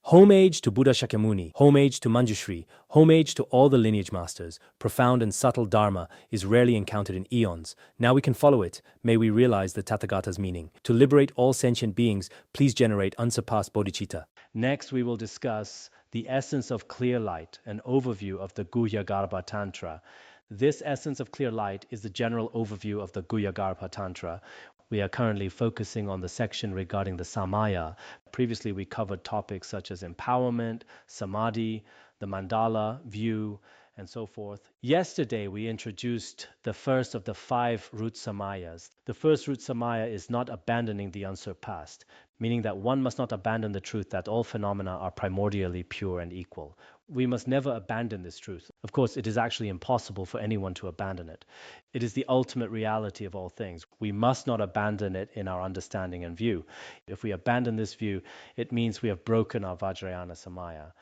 Homage to Buddha Shakyamuni, homage to Manjushri, homage to all the lineage masters. Profound and subtle dharma is rarely encountered in eons. Now we can follow it. May we realize the Tathagata's meaning. To liberate all sentient beings, please generate unsurpassed bodhicitta. Next, we will discuss the essence of clear light, an overview of the Guhyagarbha Tantra. This essence of clear light is the general overview of the Guhyagarbha Tantra. We are currently focusing on the section regarding the Samaya. Previously, we covered topics such as empowerment, samadhi, the mandala, view, and so forth. Yesterday, we introduced the first of the 5 root samayas. The first root samaya is not abandoning the unsurpassed, meaning that one must not abandon the truth that all phenomena are primordially pure and equal. We must never abandon this truth. Of course, it is actually impossible for anyone to abandon it. It is the ultimate reality of all things. We must not abandon it in our understanding and view. If we abandon this view, it means we have broken our Vajrayana Samaya.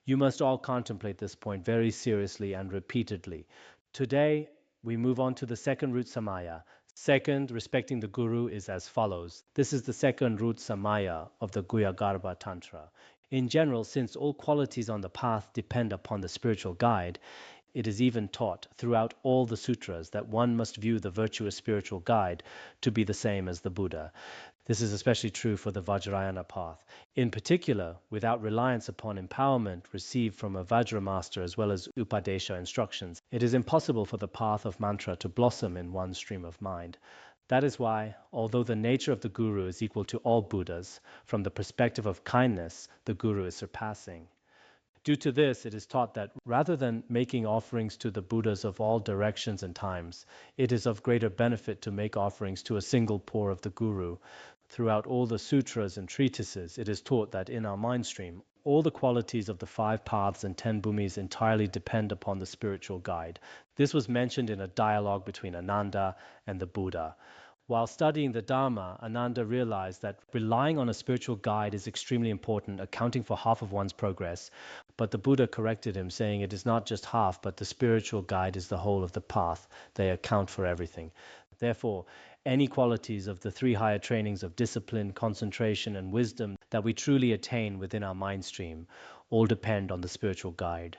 You must all contemplate this point very seriously and repeatedly. Today, we move on to the second root Samaya. Second, respecting the Guru is as follows. This is the second root Samaya of the Guhyagarbha Tantra. In general, since all qualities on the path depend upon the spiritual guide, it is even taught throughout all the sutras that one must view the virtuous spiritual guide to be the same as the Buddha. This is especially true for the Vajrayana path. In particular, without reliance upon empowerment received from a Vajra master as well as Upadesha instructions, it is impossible for the path of mantra to blossom in one stream of mind. That is why, although the nature of the Guru is equal to all Buddhas, from the perspective of kindness, the Guru is surpassing. Due to this, it is taught that rather than making offerings to the Buddhas of all directions and times, it is of greater benefit to make offerings to a single pore of the Guru. Throughout all the sutras and treatises, it is taught that in our mind stream, all the qualities of the 5 paths and 10 bhumis entirely depend upon the spiritual guide. This was mentioned in a dialogue between Ananda and the Buddha. While studying the Dharma, Ananda realized that relying on a spiritual guide is extremely important, accounting for half of one's progress. But the Buddha corrected him, saying it is not just half, but the spiritual guide is the whole of the path. They account for everything. Therefore, any qualities of the 3 higher trainings of discipline, concentration, and wisdom that we truly attain within our mind stream all depend on the spiritual guide.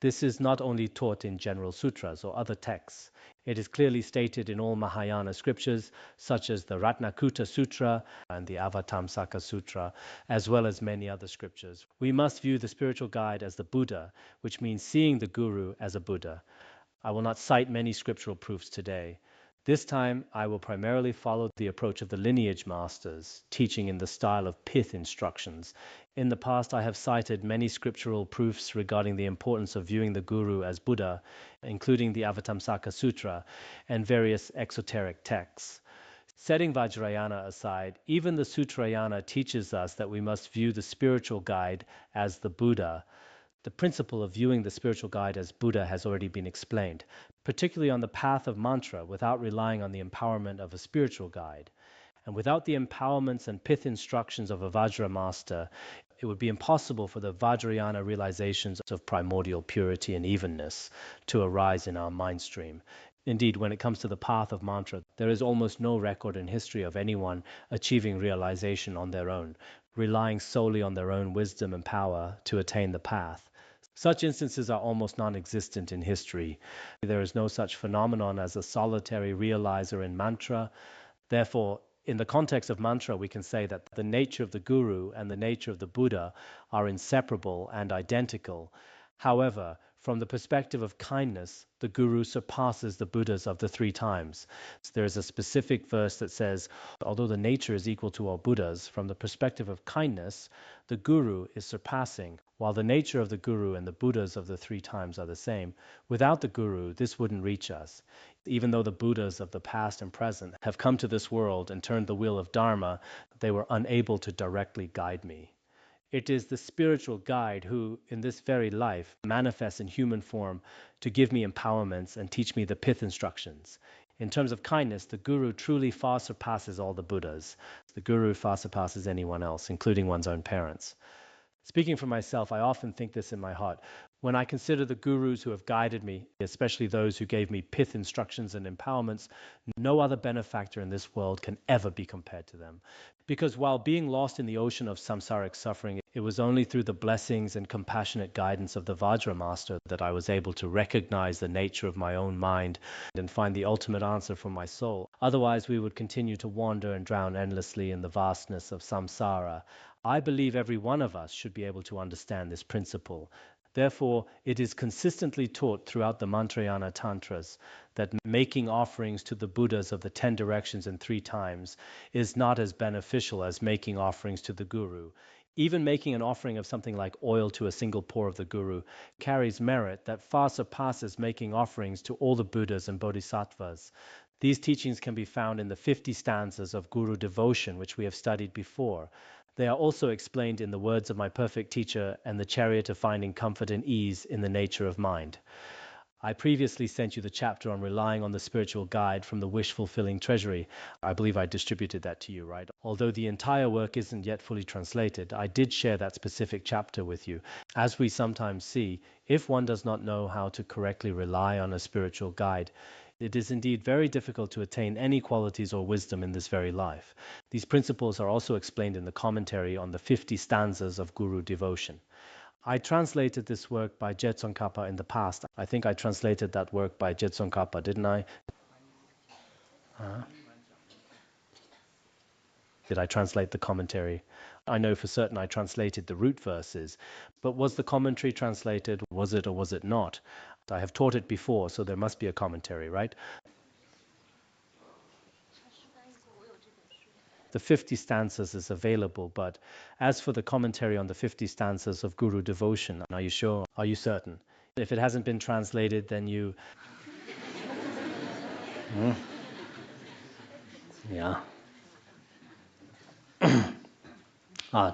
This is not only taught in general sutras or other texts. It is clearly stated in all Mahayana scriptures, such as the Ratnakuta Sutra and the Avatamsaka Sutra, as well as many other scriptures. We must view the spiritual guide as the Buddha, which means seeing the Guru as a Buddha. I will not cite many scriptural proofs today. This time, I will primarily follow the approach of the lineage masters, teaching in the style of pith instructions. In the past, I have cited many scriptural proofs regarding the importance of viewing the Guru as Buddha, including the Avatamsaka Sutra and various exoteric texts. Setting Vajrayana aside, even the Sutrayana teaches us that we must view the spiritual guide as the Buddha. The principle of viewing the spiritual guide as Buddha has already been explained, particularly on the path of mantra without relying on the empowerment of a spiritual guide. And without the empowerments and pith instructions of a Vajra master, it would be impossible for the Vajrayana realizations of primordial purity and evenness to arise in our mind stream. Indeed, when it comes to the path of mantra, there is almost no record in history of anyone achieving realization on their own, relying solely on their own wisdom and power to attain the path. Such instances are almost non-existent in history. There is no such phenomenon as a solitary realizer in mantra. Therefore, in the context of mantra, we can say that the nature of the Guru and the nature of the Buddha are inseparable and identical. However, from the perspective of kindness, the Guru surpasses the Buddhas of the 3 times. There is a specific verse that says, although the nature is equal to all Buddhas, from the perspective of kindness, the Guru is surpassing. While the nature of the Guru and the Buddhas of the 3 times are the same, without the Guru, this wouldn't reach us. Even though the Buddhas of the past and present have come to this world and turned the wheel of Dharma, they were unable to directly guide me. It is the spiritual guide who, in this very life, manifests in human form to give me empowerments and teach me the pith instructions. In terms of kindness, the Guru truly far surpasses all the Buddhas. The Guru far surpasses anyone else, including one's own parents. Speaking for myself, I often think this in my heart. When I consider the gurus who have guided me, especially those who gave me pith instructions and empowerments, no other benefactor in this world can ever be compared to them. Because while being lost in the ocean of samsaric suffering, it was only through the blessings and compassionate guidance of the Vajra Master that I was able to recognize the nature of my own mind and find the ultimate answer for my soul. Otherwise, we would continue to wander and drown endlessly in the vastness of samsara. I believe every one of us should be able to understand this principle. Therefore, it is consistently taught throughout the Mantrayana Tantras that making offerings to the Buddhas of the 10 directions in 3 times is not as beneficial as making offerings to the Guru. Even making an offering of something like oil to a single pore of the Guru carries merit that far surpasses making offerings to all the Buddhas and Bodhisattvas. These teachings can be found in the 50 stanzas of Guru devotion, which we have studied before. They are also explained in the words of my perfect teacher and the chariot of finding comfort and ease in the nature of mind. I previously sent you the chapter on relying on the spiritual guide from the wish-fulfilling treasury. I believe I distributed that to you, right? Although the entire work isn't yet fully translated, I did share that specific chapter with you. As we sometimes see, if one does not know how to correctly rely on a spiritual guide, it is indeed very difficult to attain any qualities or wisdom in this very life. These principles are also explained in the commentary on the 50 stanzas of Guru devotion. I translated this work by Jetsongkhapa in the past. I think I translated that work by Jetsongkhapa, didn't I? Did I translate the commentary? I know for certain I translated the root verses, but was the commentary translated? Was it or was it not? I have taught it before, so there must be a commentary, right? The 50 stanzas is available, but as for the commentary on the 50 stanzas of Guru devotion, are you sure? Are you certain? If it hasn't been translated, then you... Yeah.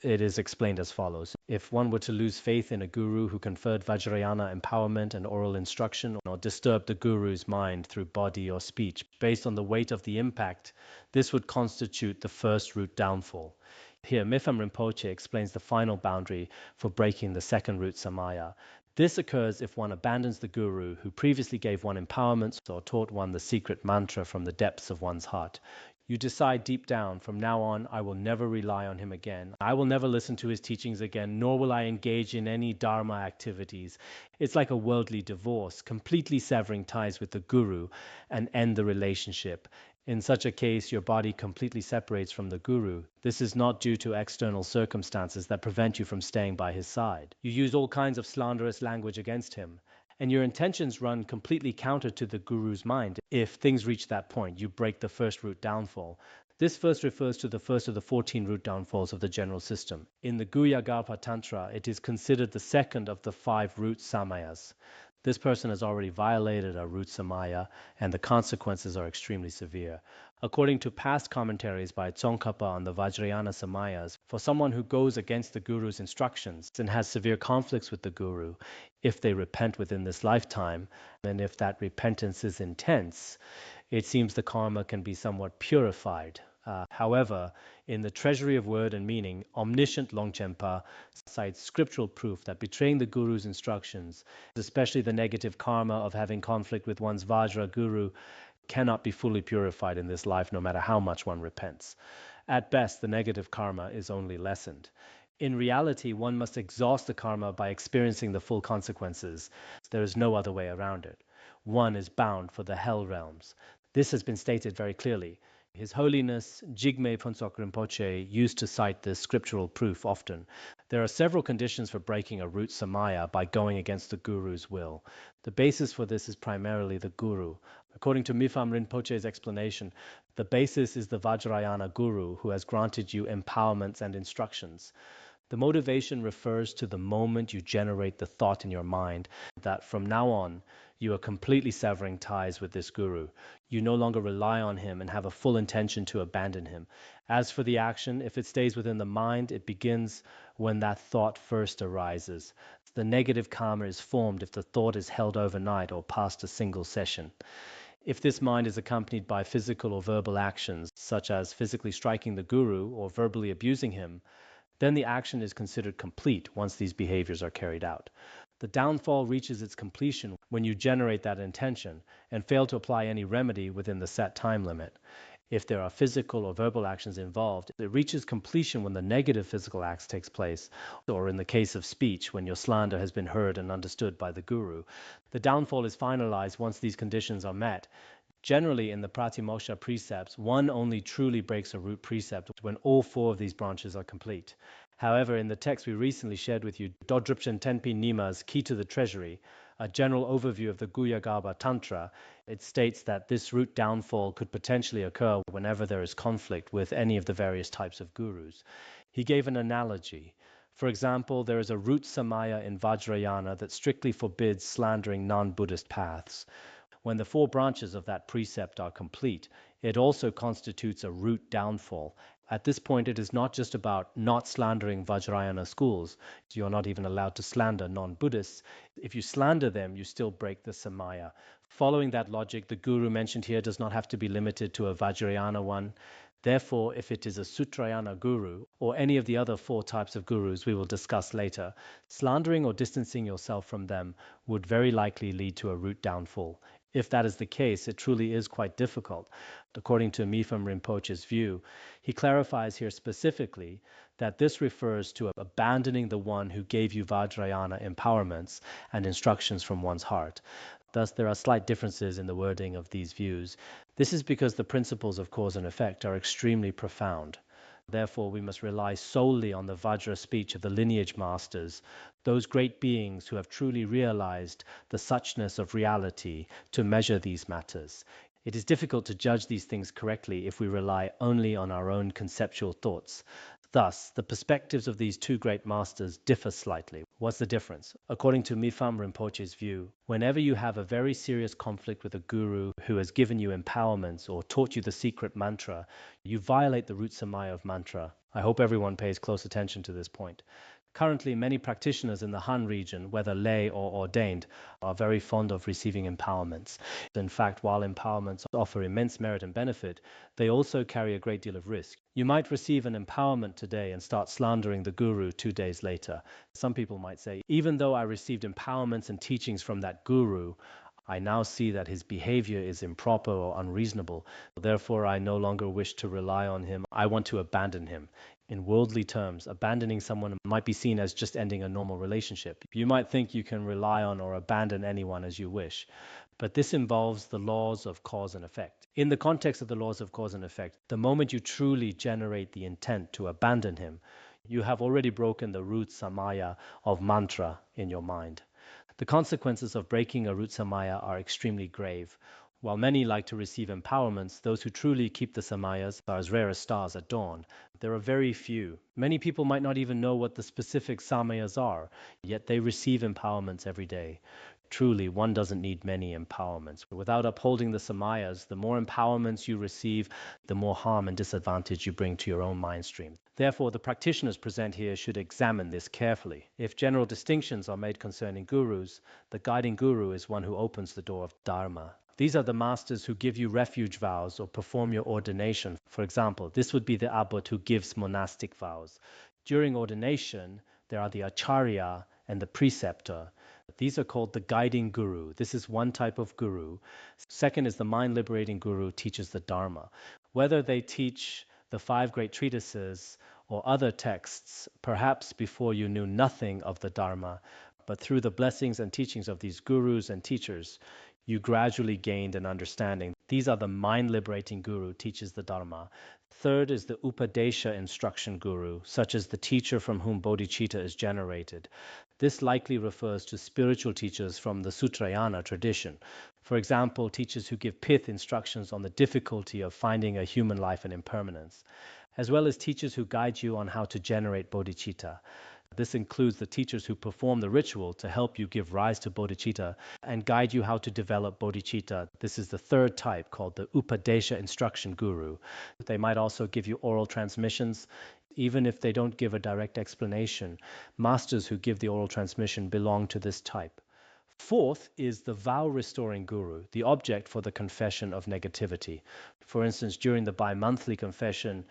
It is explained as follows. If one were to lose faith in a guru who conferred Vajrayana empowerment and oral instruction, or disturbed the guru's mind through body or speech, based on the weight of the impact, this would constitute the first root downfall. Here, Mipham Rinpoche explains the final boundary for breaking the second root samaya. This occurs if one abandons the guru who previously gave one empowerments or taught one the secret mantra from the depths of one's heart. You decide deep down, from now on, I will never rely on him again. I will never listen to his teachings again, nor will I engage in any dharma activities. It's like a worldly divorce, completely severing ties with the guru and end the relationship. In such a case, your body completely separates from the guru. This is not due to external circumstances that prevent you from staying by his side. You use all kinds of slanderous language against him, and your intentions run completely counter to the guru's mind. If things reach that point, you break the first root downfall. This first refers to the first of the 14 root downfalls of the general system. In the Guhyagarbha Tantra, it is considered the second of the 5 root samayas. This person has already violated a root samaya, and the consequences are extremely severe. According to past commentaries by Tsongkhapa on the Vajrayana samayas, for someone who goes against the guru's instructions and has severe conflicts with the guru, if they repent within this lifetime, and if that repentance is intense, it seems the karma can be somewhat purified. However, in the Treasury of Word and Meaning, omniscient Longchenpa cites scriptural proof that betraying the guru's instructions, especially the negative karma of having conflict with one's Vajra guru, cannot be fully purified in this life no matter how much one repents. At best, the negative karma is only lessened. In reality, one must exhaust the karma by experiencing the full consequences. There is no other way around it. One is bound for the hell realms. This has been stated very clearly. His Holiness Jigme Phuntsok Rinpoche used to cite this scriptural proof often. There are several conditions for breaking a root samaya by going against the guru's will. The basis for this is primarily the guru. According to Mipham Rinpoche's explanation, the basis is the Vajrayana guru who has granted you empowerments and instructions. The motivation refers to the moment you generate the thought in your mind that from now on, you are completely severing ties with this guru. You no longer rely on him and have a full intention to abandon him. As for the action, if it stays within the mind, it begins when that thought first arises. The negative karma is formed if the thought is held overnight or past a single session. If this mind is accompanied by physical or verbal actions, such as physically striking the guru or verbally abusing him, then the action is considered complete once these behaviors are carried out. The downfall reaches its completion when you generate that intention and fail to apply any remedy within the set time limit. If there are physical or verbal actions involved, it reaches completion when the negative physical acts takes place, or in the case of speech, when your slander has been heard and understood by the guru. The downfall is finalized once these conditions are met. Generally, in the Pratimoksha precepts, one only truly breaks a root precept when all four of these branches are complete. However, in the text we recently shared with you, Dodrupchen Tenpi Nima's Key to the Treasury, a general overview of the Guhyagarbha Tantra, it states that this root downfall could potentially occur whenever there is conflict with any of the various types of gurus. He gave an analogy. For example, there is a root samaya in Vajrayana that strictly forbids slandering non-Buddhist paths. When the four branches of that precept are complete, it also constitutes a root downfall. At this point, it is not just about not slandering Vajrayana schools. You're not even allowed to slander non-Buddhists. If you slander them, you still break the samaya. Following that logic, the guru mentioned here does not have to be limited to a Vajrayana one. Therefore, if it is a Sutrayana guru, or any of the other four types of gurus we will discuss later, slandering or distancing yourself from them would very likely lead to a root downfall. If that is the case, it truly is quite difficult. According to Mipham Rinpoche's view, he clarifies here specifically that this refers to abandoning the one who gave you Vajrayana empowerments and instructions from one's heart. Thus, there are slight differences in the wording of these views. This is because the principles of cause and effect are extremely profound. Therefore, we must rely solely on the Vajra speech of the lineage masters, those great beings who have truly realized the suchness of reality to measure these matters. It is difficult to judge these things correctly if we rely only on our own conceptual thoughts. Thus, the perspectives of these two great masters differ slightly. What's the difference? According to Mipham Rinpoche's view, whenever you have a very serious conflict with a guru who has given you empowerments or taught you the secret mantra, you violate the root samaya of mantra. I hope everyone pays close attention to this point. Currently, many practitioners in the Han region, whether lay or ordained, are very fond of receiving empowerments. In fact, while empowerments offer immense merit and benefit, they also carry a great deal of risk. You might receive an empowerment today and start slandering the guru 2 days later. Some people might say, even though I received empowerments and teachings from that guru, I now see that his behavior is improper or unreasonable. Therefore, I no longer wish to rely on him. I want to abandon him. In worldly terms, abandoning someone might be seen as just ending a normal relationship. You might think you can rely on or abandon anyone as you wish, but this involves the laws of cause and effect. In the context of the laws of cause and effect, the moment you truly generate the intent to abandon him, you have already broken the root samaya of mantra in your mind. The consequences of breaking a root samaya are extremely grave. While many like to receive empowerments, those who truly keep the samayas are as rare as stars at dawn. There are very few. Many people might not even know what the specific samayas are, yet they receive empowerments every day. Truly, one doesn't need many empowerments. Without upholding the samayas, the more empowerments you receive, the more harm and disadvantage you bring to your own mind stream. Therefore, the practitioners present here should examine this carefully. If general distinctions are made concerning gurus, the guiding guru is one who opens the door of Dharma. These are the masters who give you refuge vows or perform your ordination. For example, this would be the abbot who gives monastic vows. During ordination, there are the acharya and the preceptor. These are called the guiding guru. This is one type of guru. Second is the mind-liberating guru who teaches the Dharma. Whether they teach the 5 great treatises or other texts, perhaps before you knew nothing of the Dharma, but through the blessings and teachings of these gurus and teachers, you gradually gained an understanding. These are the mind-liberating guru who teaches the Dharma. Third is the Upadesha instruction guru, such as the teacher from whom bodhicitta is generated. This likely refers to spiritual teachers from the Sutrayana tradition. For example, teachers who give pith instructions on the difficulty of finding a human life and impermanence, as well as teachers who guide you on how to generate bodhicitta. This includes the teachers who perform the ritual to help you give rise to bodhicitta and guide you how to develop bodhicitta. This is the third type, called the Upadesha instruction guru. They might also give you oral transmissions. Even if they don't give a direct explanation, masters who give the oral transmission belong to this type. Fourth is the vow-restoring guru, the object for the confession of negativity. For instance, during the bi-monthly confession,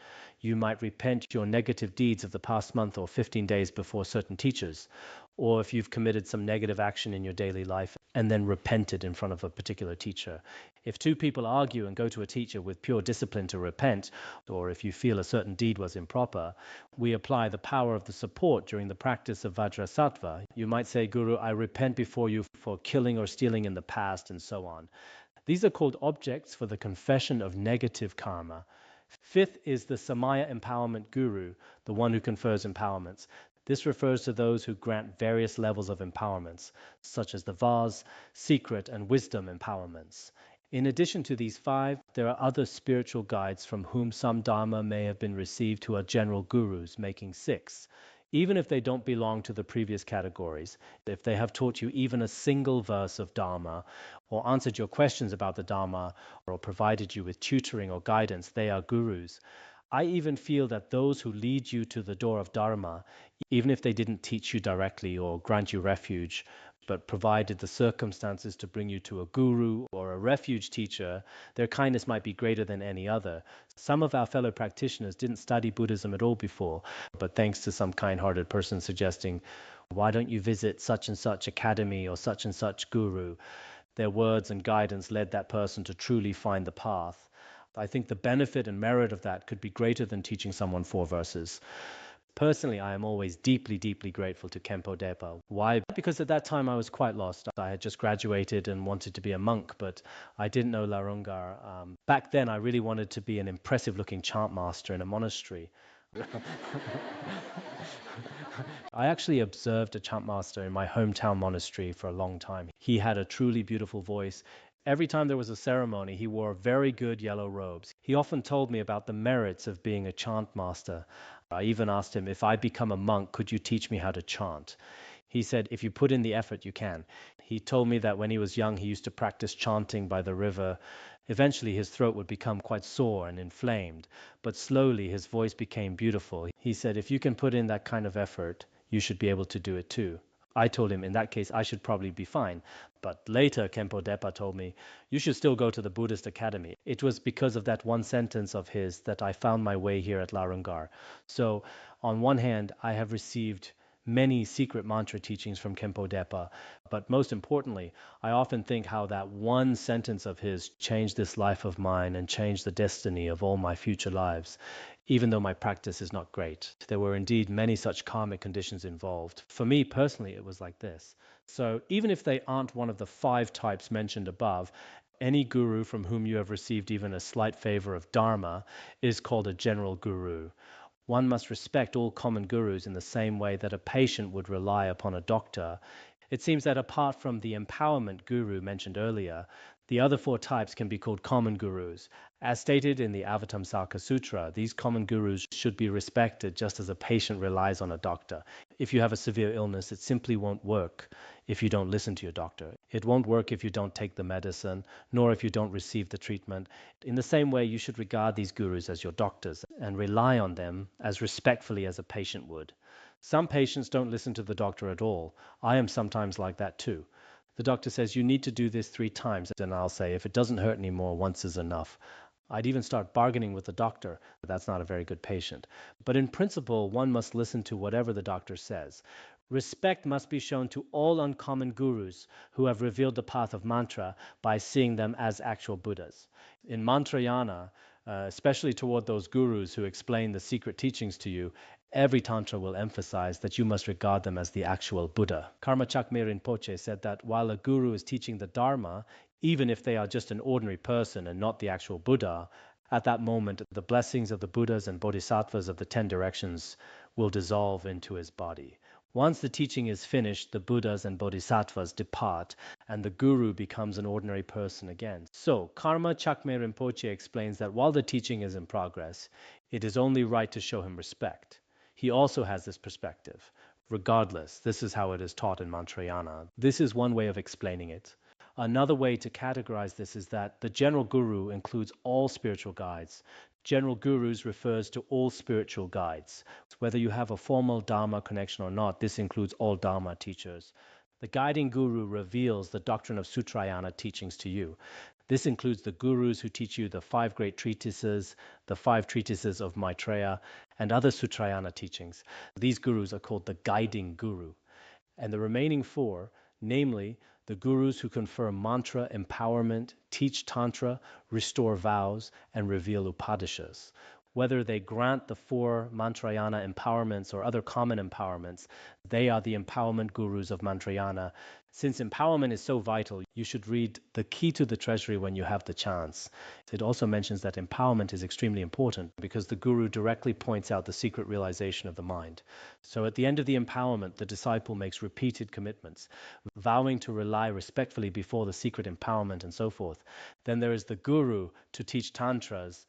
You might repent your negative deeds of the past month or 15 days before certain teachers, or if you've committed some negative action in your daily life and then repented in front of a particular teacher. If two people argue and go to a teacher with pure discipline to repent, or if you feel a certain deed was improper, we apply the power of the support during the practice of Vajrasattva. You might say, Guru, I repent before you for killing or stealing in the past, and so on. These are called objects for the confession of negative karma. Fifth is the Samaya Empowerment Guru, the one who confers empowerments. This refers to those who grant various levels of empowerments, such as the vase, secret, and wisdom empowerments. In addition to these five, there are other spiritual guides from whom some dharma may have been received who are general gurus, making six. Even if they don't belong to the previous categories, if they have taught you even a single verse of dharma, or answered your questions about the dharma, or provided you with tutoring or guidance, they are gurus. I even feel that those who lead you to the door of dharma, even if they didn't teach you directly or grant you refuge, but provided the circumstances to bring you to a guru or a refuge teacher, their kindness might be greater than any other. Some of our fellow practitioners didn't study Buddhism at all before, but thanks to some kind-hearted person suggesting, why don't you visit such and such academy or such guru? Their words and guidance led that person to truly find the path. I think the benefit and merit of that could be greater than teaching someone four verses. Personally, I am always deeply, deeply grateful to Khenpo Depa. Why? Because at that time I was quite lost. I had just graduated and wanted to be a monk, but I didn't know Larungar. Back then, I really wanted to be an impressive-looking chant master in a monastery. I actually observed a chant master in my hometown monastery for a long time. He had a truly beautiful voice. Every time there was a ceremony, he wore very good yellow robes. He often told me about the merits of being a chant master. I even asked him, if I become a monk, could you teach me how to chant? He said, if you put in the effort, you can. He told me that when he was young, he used to practice chanting by the river. Eventually, his throat would become quite sore and inflamed, but slowly his voice became beautiful. He said, if you can put in that kind of effort, you should be able to do it too. I told him, in that case, I should probably be fine. But later, Khenpo Depa told me, you should still go to the Buddhist academy. It was because of that one sentence of his that I found my way here at Larungar. So, on one hand, I have received many secret mantra teachings from Khenpo Depa, but most importantly, I often think how that one sentence of his changed this life of mine and changed the destiny of all my future lives. Even though my practice is not great, there were indeed many such karmic conditions involved. For me personally, it was like this. So even if they aren't one of the five types mentioned above, any guru from whom you have received even a slight favor of dharma is called a general guru. One must respect all common gurus in the same way that a patient would rely upon a doctor. It seems that apart from the empowerment guru mentioned earlier, the other four types can be called common gurus. As stated in the Avatamsaka Sutra, these common gurus should be respected just as a patient relies on a doctor. If you have a severe illness, it simply won't work if you don't listen to your doctor. It won't work if you don't take the medicine, nor if you don't receive the treatment. In the same way, you should regard these gurus as your doctors and rely on them as respectfully as a patient would. Some patients don't listen to the doctor at all. I am sometimes like that too. The doctor says, you need to do this 3 times, and I'll say, if it doesn't hurt anymore, once is enough. I'd even start bargaining with the doctor. That's not a very good patient. But in principle, one must listen to whatever the doctor says. Respect must be shown to all uncommon gurus who have revealed the path of mantra by seeing them as actual Buddhas. In Mantrayana, especially toward those gurus who explain the secret teachings to you, every Tantra will emphasize that you must regard them as the actual Buddha. Karma Chakme Rinpoche said that while a guru is teaching the Dharma, even if they are just an ordinary person and not the actual Buddha, at that moment the blessings of the Buddhas and Bodhisattvas of the 10 directions will dissolve into his body. Once the teaching is finished, the Buddhas and Bodhisattvas depart, and the Guru becomes an ordinary person again. So, Karma Chakme Rinpoche explains that while the teaching is in progress, it is only right to show him respect. He also has this perspective. Regardless, this is how it is taught in Mantrayana. This is one way of explaining it. Another way to categorize this is that the general guru includes all spiritual guides. General gurus refers to all spiritual guides. Whether you have a formal Dharma connection or not, this includes all Dharma teachers. The guiding guru reveals the doctrine of Sutrayana teachings to you. This includes the gurus who teach you the 5 great treatises, the 5 treatises of Maitreya, and other Sutrayana teachings. These gurus are called the guiding guru. And the remaining 4, namely the gurus who confer mantra empowerment, teach Tantra, restore vows, and reveal Upanishads. Whether they grant the 4 Mantrayana empowerments or other common empowerments, they are the empowerment gurus of Mantrayana. Since empowerment is so vital, you should read The Key to the Treasury when you have the chance. It also mentions that empowerment is extremely important because the guru directly points out the secret realization of the mind. So at the end of the empowerment, the disciple makes repeated commitments, vowing to rely respectfully before the secret empowerment and so forth. Then there is the guru to teach tantras.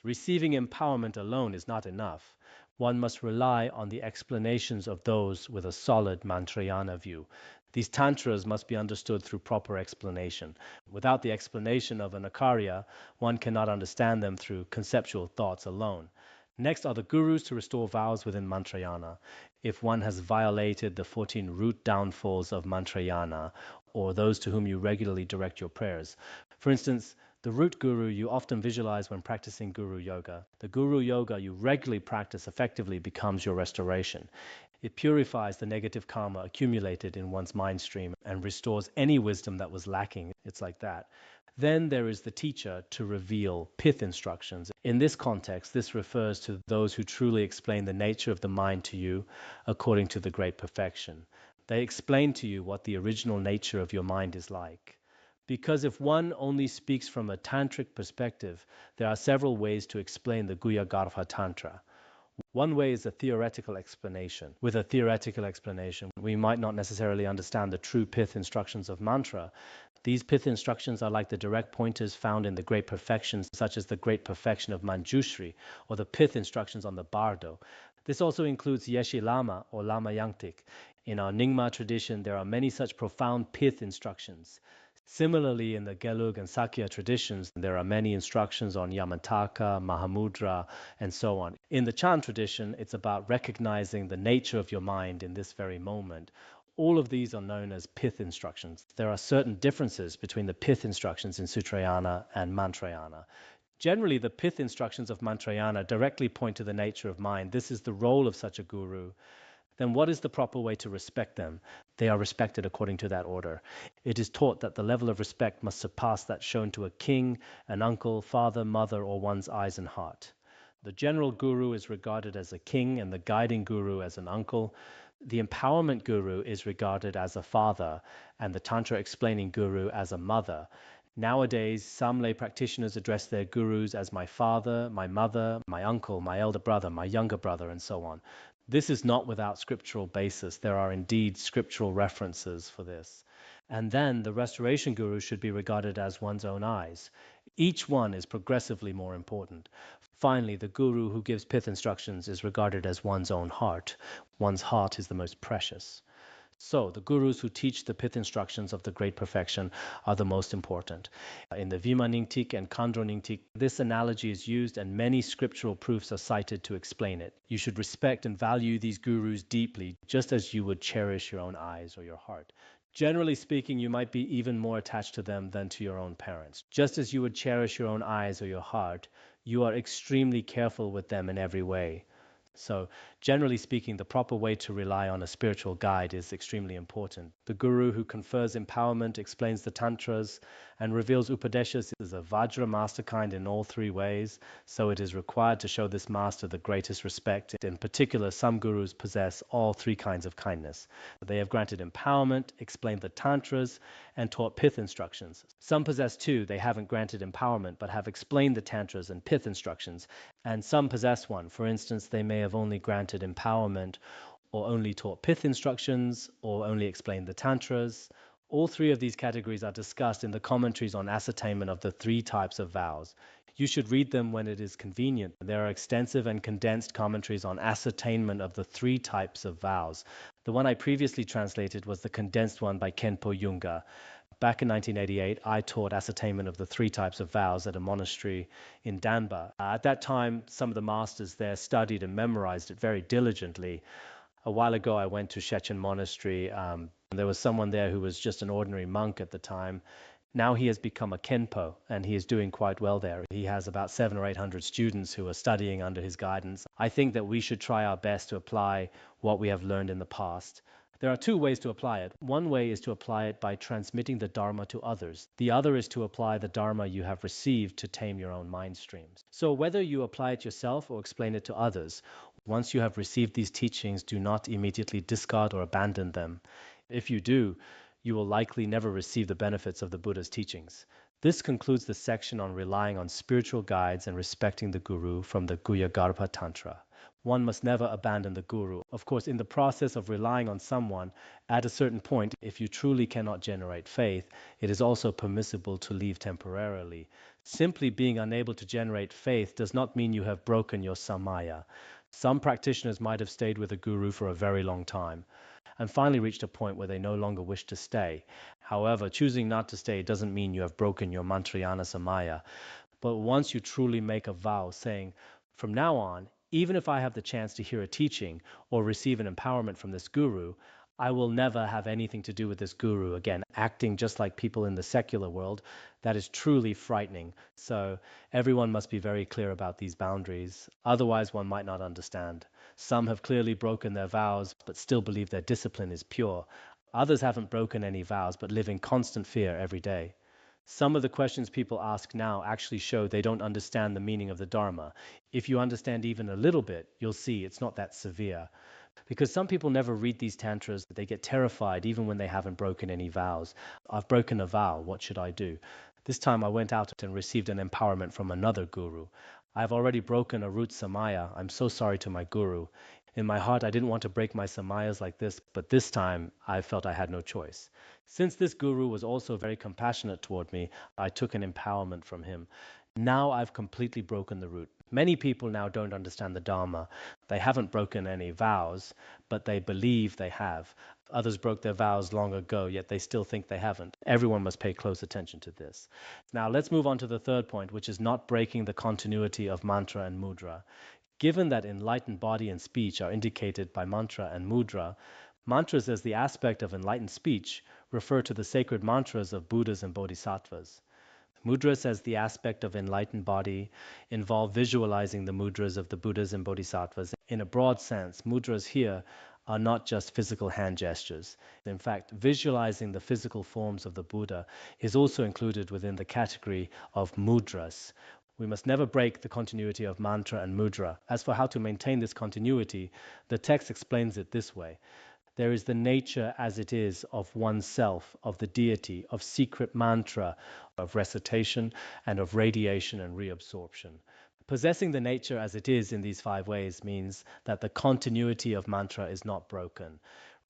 Receiving empowerment alone is not enough. One must rely on the explanations of those with a solid Mantrayana view. These tantras must be understood through proper explanation. Without the explanation of an Acharya, one cannot understand them through conceptual thoughts alone. Next are the gurus to restore vows within Mantrayana. If one has violated the 14 root downfalls of Mantrayana, or those to whom you regularly direct your prayers. For instance, the root guru you often visualize when practicing guru yoga. The guru yoga you regularly practice effectively becomes your restoration. It purifies the negative karma accumulated in one's mind stream and restores any wisdom that was lacking. It's like that. Then there is the teacher to reveal pith instructions. In this context, this refers to those who truly explain the nature of the mind to you according to the great perfection. They explain to you what the original nature of your mind is like. Because if one only speaks from a tantric perspective, there are several ways to explain the Guhyagarbha Tantra. One way is a theoretical explanation. With a theoretical explanation, we might not necessarily understand the true pith instructions of mantra. These pith instructions are like the direct pointers found in the great perfections, such as the great perfection of Manjushri, or the pith instructions on the Bardo. This also includes Yeshe Lama or Lama Yangtik. In our Nyingma tradition, there are many such profound pith instructions. Similarly, in the Gelug and Sakya traditions, there are many instructions on Yamataka, Mahamudra, and so on. In the Chan tradition, it's about recognizing the nature of your mind in this very moment. All of these are known as pith instructions. There are certain differences between the pith instructions in Sutrayana and Mantrayana. Generally, the pith instructions of Mantrayana directly point to the nature of mind. This is the role of such a guru. Then what is the proper way to respect them? They are respected according to that order. It is taught that the level of respect must surpass that shown to a king, an uncle, father, mother, or one's eyes and heart. The general guru is regarded as a king and the guiding guru as an uncle. The empowerment guru is regarded as a father and the Tantra explaining guru as a mother. Nowadays, some lay practitioners address their gurus as my father, my mother, my uncle, my elder brother, my younger brother, and so on. This is not without scriptural basis. There are indeed scriptural references for this. And then the restoration guru should be regarded as one's own eyes. Each one is progressively more important. Finally, the guru who gives pith instructions is regarded as one's own heart. One's heart is the most precious. So, the gurus who teach the pith instructions of the great perfection are the most important. In the Vimaningtik and Khandroningtik, this analogy is used and many scriptural proofs are cited to explain it. You should respect and value these gurus deeply, just as you would cherish your own eyes or your heart. Generally speaking, you might be even more attached to them than to your own parents. Just as you would cherish your own eyes or your heart, you are extremely careful with them in every way. So, generally speaking, the proper way to rely on a spiritual guide is extremely important. The guru who confers empowerment, explains the tantras, and reveals Upadeshas is a Vajra masterkind in all 3 ways, so it is required to show this master the greatest respect. In particular, some gurus possess all 3 kinds of kindness. They have granted empowerment, explained the tantras, and taught pith instructions. Some possess 2, they haven't granted empowerment, but have explained the tantras and pith instructions, and some possess 1. For instance, they may have only granted empowerment, or only taught pith instructions, or only explained the tantras. All 3 of these categories are discussed in the commentaries on ascertainment of the 3 types of vows. You should read them when it is convenient. There are extensive and condensed commentaries on ascertainment of the 3 types of vows. The one I previously translated was the condensed one by Khenpo Yunga. Back in 1988, I taught ascertainment of the 3 types of vows at a monastery in Danba. At that time, some of the masters there studied and memorized it very diligently. A while ago, I went to Shechen Monastery. There was someone there who was just an ordinary monk at the time, Now he has become a Khenpo, and he is doing quite well there. He has about 700 or 800 students who are studying under his guidance. I think that we should try our best to apply what we have learned in the past. There are two ways to apply it. One way is to apply it by transmitting the Dharma to others. The other is to apply the Dharma you have received to tame your own mind streams. So whether you apply it yourself or explain it to others, once you have received these teachings, do not immediately discard or abandon them. If you do, you will likely never receive the benefits of the Buddha's teachings. This concludes the section on relying on spiritual guides and respecting the Guru from the Guhyagarbha Tantra. One must never abandon the Guru. Of course, in the process of relying on someone, at a certain point, if you truly cannot generate faith, it is also permissible to leave temporarily. Simply being unable to generate faith does not mean you have broken your samaya. Some practitioners might have stayed with a guru for a very long time and finally reached a point where they no longer wish to stay. However, choosing not to stay doesn't mean you have broken your mantrayana samaya. But once you truly make a vow saying, from now on, even if I have the chance to hear a teaching or receive an empowerment from this guru, I will never have anything to do with this guru again, acting just like people in the secular world. That is truly frightening. So everyone must be very clear about these boundaries. Otherwise, one might not understand. Some have clearly broken their vows, but still believe their discipline is pure. Others haven't broken any vows, but live in constant fear every day. Some of the questions people ask now actually show they don't understand the meaning of the Dharma. If you understand even a little bit, you'll see it's not that severe. Because some people never read these tantras, they get terrified even when they haven't broken any vows. I've broken a vow, what should I do? This time I went out and received an empowerment from another guru. I've already broken a root samaya. I'm so sorry to my guru. In my heart, I didn't want to break my samayas like this, but this time I felt I had no choice. Since this guru was also very compassionate toward me, I took an empowerment from him. Now I've completely broken the root. Many people now don't understand the Dharma. They haven't broken any vows, but they believe they have. Others broke their vows long ago, yet they still think they haven't. Everyone must pay close attention to this. Now let's move on to the third point, which is not breaking the continuity of mantra and mudra. Given that enlightened body and speech are indicated by mantra and mudra, mantras as the aspect of enlightened speech refer to the sacred mantras of Buddhas and Bodhisattvas. Mudras as the aspect of enlightened body involve visualizing the mudras of the Buddhas and Bodhisattvas. In a broad sense, mudras here are not just physical hand gestures. In fact, visualizing the physical forms of the Buddha is also included within the category of mudras. We must never break the continuity of mantra and mudra. As for how to maintain this continuity, the text explains it this way. There is the nature as it is of oneself, of the deity, of secret mantra, of recitation, and of radiation and reabsorption. Possessing the nature as it is in these 5 ways means that the continuity of mantra is not broken.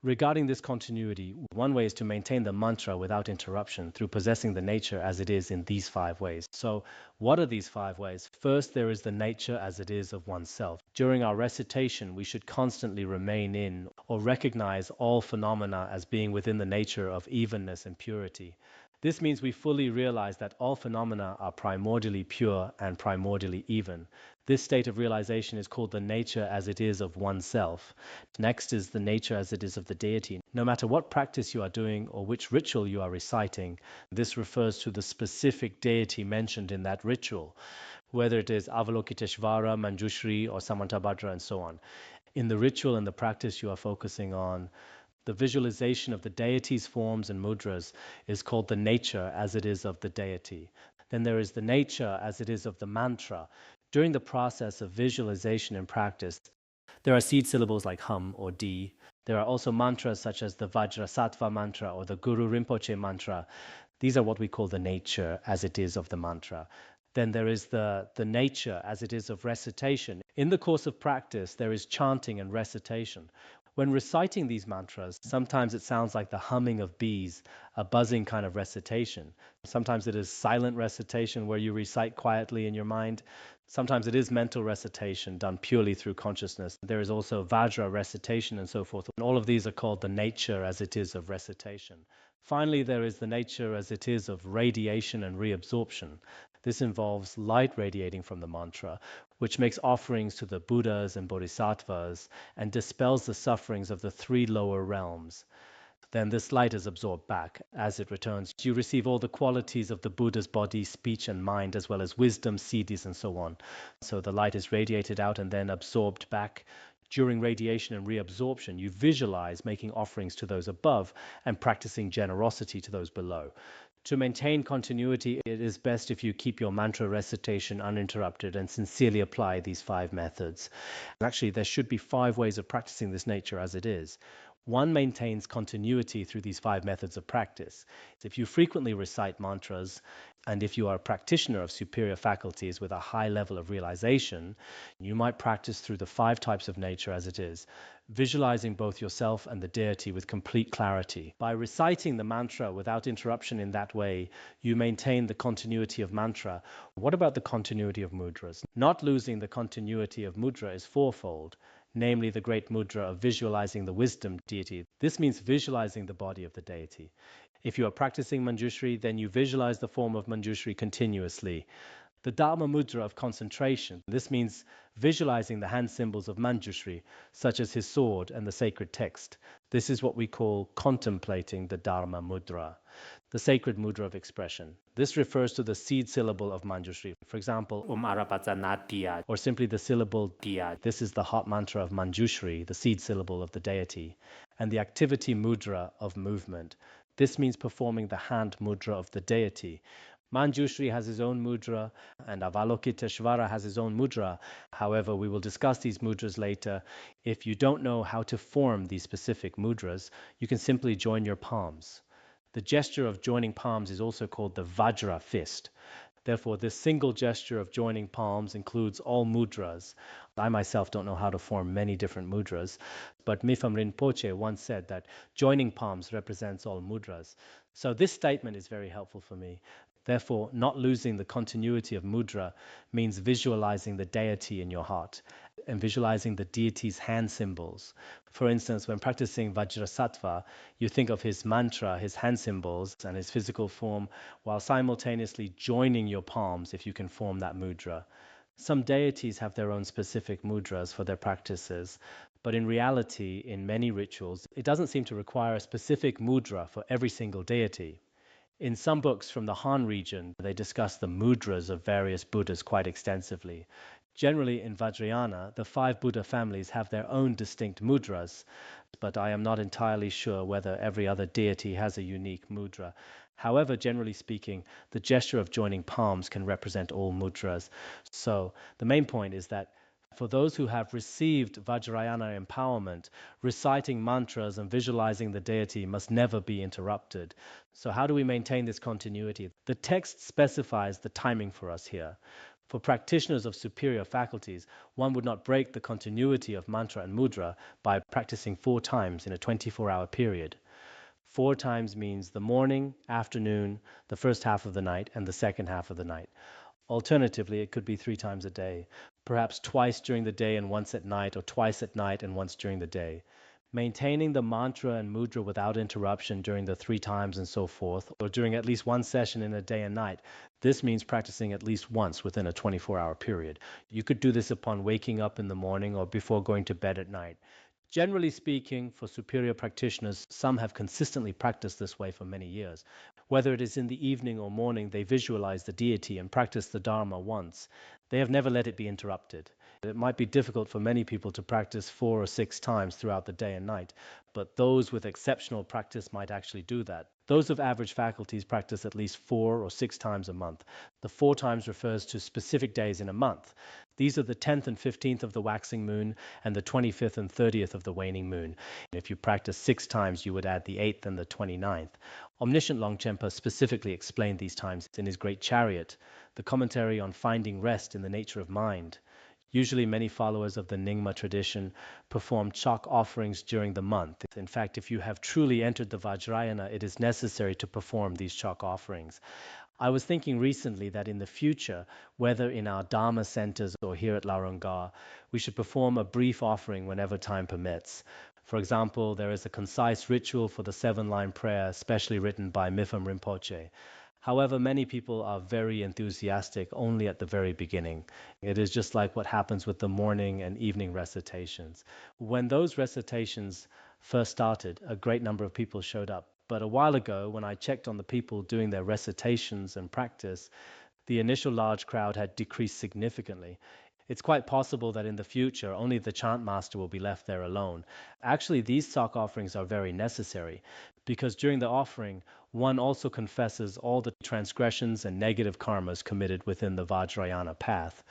Regarding this continuity, one way is to maintain the mantra without interruption through possessing the nature as it is in these 5 ways. So, what are these 5 ways? First, there is the nature as it is of oneself. During our recitation, we should constantly remain in or recognize all phenomena as being within the nature of evenness and purity. This means we fully realize that all phenomena are primordially pure and primordially even. This state of realization is called the nature as it is of oneself. Next is the nature as it is of the deity. No matter what practice you are doing or which ritual you are reciting, this refers to the specific deity mentioned in that ritual, whether it is Avalokiteshvara, Manjushri, or Samantabhadra, and so on. In the ritual and the practice you are focusing on, the visualization of the deity's forms and mudras is called the nature as it is of the deity. Then there is the nature as it is of the mantra. During the process of visualization and practice, there are seed syllables like hum or di. There are also mantras such as the Vajrasattva mantra or the Guru Rinpoche mantra. These are what we call the nature as it is of the mantra. Then there is the nature as it is of recitation. In the course of practice, there is chanting and recitation. When reciting these mantras, sometimes it sounds like the humming of bees, a buzzing kind of recitation. Sometimes it is silent recitation where you recite quietly in your mind. Sometimes it is mental recitation done purely through consciousness. There is also Vajra recitation and so forth. And all of these are called the nature as it is of recitation. Finally, there is the nature as it is of radiation and reabsorption. This involves light radiating from the mantra, which makes offerings to the Buddhas and Bodhisattvas and dispels the sufferings of the 3 lower realms. Then this light is absorbed back as it returns. You receive all the qualities of the Buddha's body, speech, and mind, as well as wisdom, siddhis, and so on. So the light is radiated out and then absorbed back. During radiation and reabsorption, you visualize making offerings to those above and practicing generosity to those below. To maintain continuity, it is best if you keep your mantra recitation uninterrupted and sincerely apply these 5 methods. Actually, there should be 5 ways of practicing this nature as it is. One maintains continuity through these 5 methods of practice. If you frequently recite mantras, and if you are a practitioner of superior faculties with a high level of realization, you might practice through the 5 types of nature as it is, visualizing both yourself and the deity with complete clarity. By reciting the mantra without interruption in that way, you maintain the continuity of mantra. What about the continuity of mudras? Not losing the continuity of mudra is 4-fold. Namely the great mudra of visualizing the wisdom deity. This means visualizing the body of the deity. If you are practicing Manjushri, then you visualize the form of Manjushri continuously. The Dharma mudra of concentration. This means visualizing the hand symbols of Manjushri, such as his sword and the sacred text. This is what we call contemplating the Dharma mudra. The sacred mudra of expression. This refers to the seed syllable of Manjushri. For example, Arapatsanatya, or simply the syllable Diya. This is the heart mantra of Manjushri, the seed syllable of the deity. And the activity mudra of movement. This means performing the hand mudra of the deity. Manjushri has his own mudra, and Avalokiteshvara has his own mudra. However, we will discuss these mudras later. If you don't know how to form these specific mudras, you can simply join your palms. The gesture of joining palms is also called the Vajra fist. Therefore, this single gesture of joining palms includes all mudras. I myself don't know how to form many different mudras, but Mifam Rinpoche once said that joining palms represents all mudras. So this statement is very helpful for me. Therefore, not losing the continuity of mudra means visualizing the deity in your heart and visualizing the deity's hand symbols. For instance, when practicing Vajrasattva, you think of his mantra, his hand symbols, and his physical form, while simultaneously joining your palms if you can form that mudra. Some deities have their own specific mudras for their practices, but in reality, in many rituals, it doesn't seem to require a specific mudra for every single deity. In some books from the Han region, they discuss the mudras of various Buddhas quite extensively. Generally, in Vajrayana, the 5 Buddha families have their own distinct mudras, but I am not entirely sure whether every other deity has a unique mudra. However, generally speaking, the gesture of joining palms can represent all mudras. So the main point is that for those who have received Vajrayana empowerment, reciting mantras and visualizing the deity must never be interrupted. So how do we maintain this continuity? The text specifies the timing for us here. For practitioners of superior faculties, one would not break the continuity of mantra and mudra by practicing 4 times in a 24-hour period. 4 times means the morning, afternoon, the first half of the night, and the second half of the night. Alternatively, it could be 3 times a day, perhaps twice during the day and once at night, or twice at night and once during the day. Maintaining the mantra and mudra without interruption during the 3 times and so forth, or during at least 1 session in a day and night, this means practicing at least once within a 24-hour period. You could do this upon waking up in the morning or before going to bed at night. Generally speaking, for superior practitioners, some have consistently practiced this way for many years. Whether it is in the evening or morning, they visualize the deity and practice the Dharma once. They have never let it be interrupted. It might be difficult for many people to practice 4 or 6 times throughout the day and night, but those with exceptional practice might actually do that. Those of average faculties practice at least 4 or 6 times a month. The 4 times refers to specific days in a month. These are the 10th and 15th of the waxing moon and the 25th and 30th of the waning moon. If you practice 6 times, you would add the 8th and the 29th. Omniscient Longchenpa specifically explained these times in his Great Chariot, the commentary on finding rest in the nature of mind. Usually many followers of the Nyingma tradition perform chak offerings during the month. In fact, if you have truly entered the Vajrayana, it is necessary to perform these chak offerings. I was thinking recently that in the future, whether in our Dharma centers or here at Laronga, we should perform a brief offering whenever time permits. For example, there is a concise ritual for the 7-line prayer, specially written by Mifam Rinpoche. However, many people are very enthusiastic only at the very beginning. It is just like what happens with the morning and evening recitations. When those recitations first started, a great number of people showed up. But a while ago, when I checked on the people doing their recitations and practice, the initial large crowd had decreased significantly. It's quite possible that in the future, only the chant master will be left there alone. Actually, these sock offerings are very necessary because during the offering, one also confesses all the transgressions and negative karmas committed within the Vajrayana path.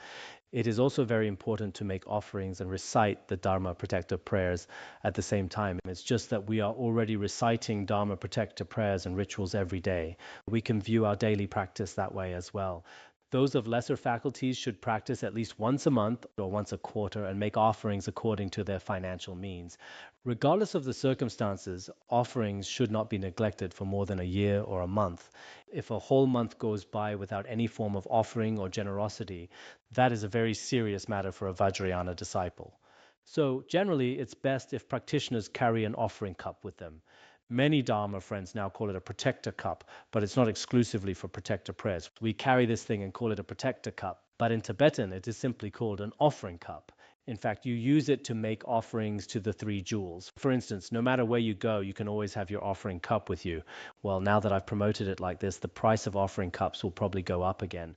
It is also very important to make offerings and recite the Dharma protective prayers at the same time. It's just that we are already reciting Dharma protective prayers and rituals every day. We can view our daily practice that way as well. Those of lesser faculties should practice at least once a month or once a quarter and make offerings according to their financial means. Regardless of the circumstances, offerings should not be neglected for more than a year or a month. If a whole month goes by without any form of offering or generosity, that is a very serious matter for a Vajrayana disciple. So generally, it's best if practitioners carry an offering cup with them. Many Dharma friends now call it a protector cup, but it's not exclusively for protector prayers. We carry this thing and call it a protector cup, but in Tibetan it is simply called an offering cup. In fact, you use it to make offerings to the three jewels. For instance, no matter where you go, you can always have your offering cup with you. Well, now that I've promoted it like this, the price of offering cups will probably go up again.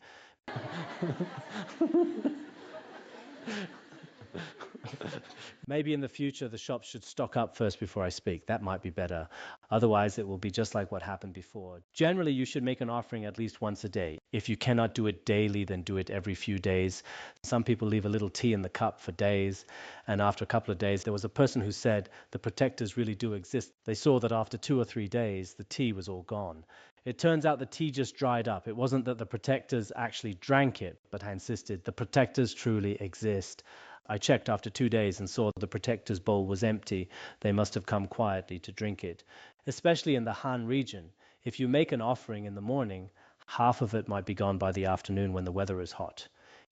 Maybe in the future the shops should stock up first before I speak. That might be better. Otherwise, it will be just like what happened before. Generally, you should make an offering at least once a day. If you cannot do it daily, then do it every few days. Some people leave a little tea in the cup for days, and after a couple of days, there was a person who said the protectors really do exist. They saw that after 2 or 3 days, the tea was all gone. It turns out the tea just dried up. It wasn't that the protectors actually drank it, but I insisted the protectors truly exist. I checked after 2 days and saw the protector's bowl was empty. They must have come quietly to drink it. Especially in the Han region, if you make an offering in the morning, half of it might be gone by the afternoon when the weather is hot.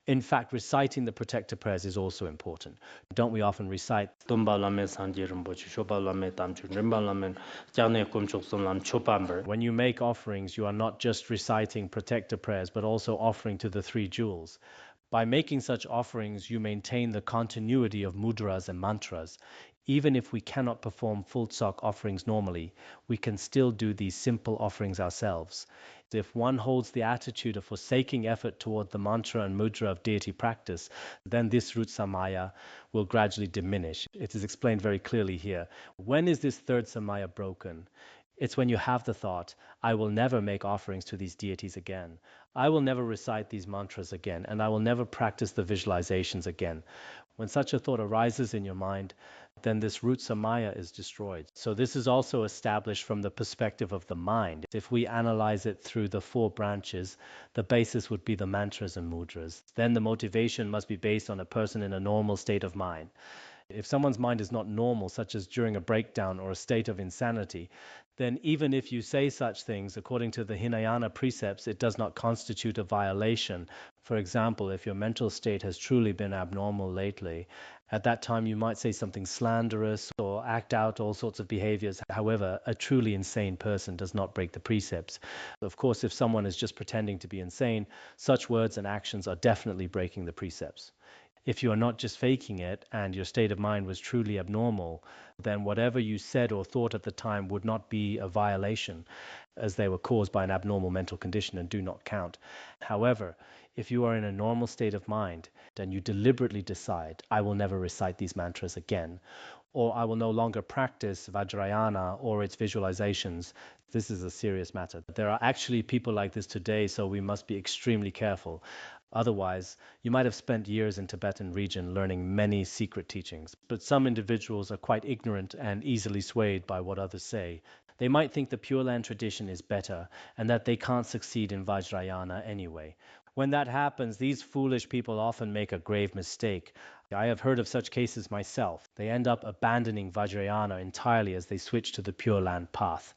In fact, reciting the protector prayers is also important. Don't we often recite when you make offerings, you are not just reciting protector prayers, but also offering to the three jewels. By making such offerings, you maintain the continuity of mudras and mantras. Even if we cannot perform full sock offerings normally, we can still do these simple offerings ourselves. If one holds the attitude of forsaking effort toward the mantra and mudra of deity practice, then this root samaya will gradually diminish. It is explained very clearly here. When is this third samaya broken? It's when you have the thought, I will never make offerings to these deities again. I will never recite these mantras again, and I will never practice the visualizations again. When such a thought arises in your mind, then this root samaya is destroyed. So this is also established from the perspective of the mind. If we analyze it through the 4 branches, the basis would be the mantras and mudras. Then the motivation must be based on a person in a normal state of mind. If someone's mind is not normal, such as during a breakdown or a state of insanity, then even if you say such things, according to the Hinayana precepts, it does not constitute a violation. For example, if your mental state has truly been abnormal lately, at that time you might say something slanderous or act out all sorts of behaviors. However, a truly insane person does not break the precepts. Of course, if someone is just pretending to be insane, such words and actions are definitely breaking the precepts. If you are not just faking it and your state of mind was truly abnormal, then whatever you said or thought at the time would not be a violation, as they were caused by an abnormal mental condition and do not count. However, if you are in a normal state of mind and you deliberately decide, I will never recite these mantras again, or I will no longer practice Vajrayana or its visualizations, this is a serious matter. There are actually people like this today, so we must be extremely careful. Otherwise, you might have spent years in Tibetan region learning many secret teachings, but some individuals are quite ignorant and easily swayed by what others say. They might think the Pure Land tradition is better and that they can't succeed in Vajrayana anyway. When that happens, these foolish people often make a grave mistake. I have heard of such cases myself. They end up abandoning Vajrayana entirely as they switch to the Pure Land path.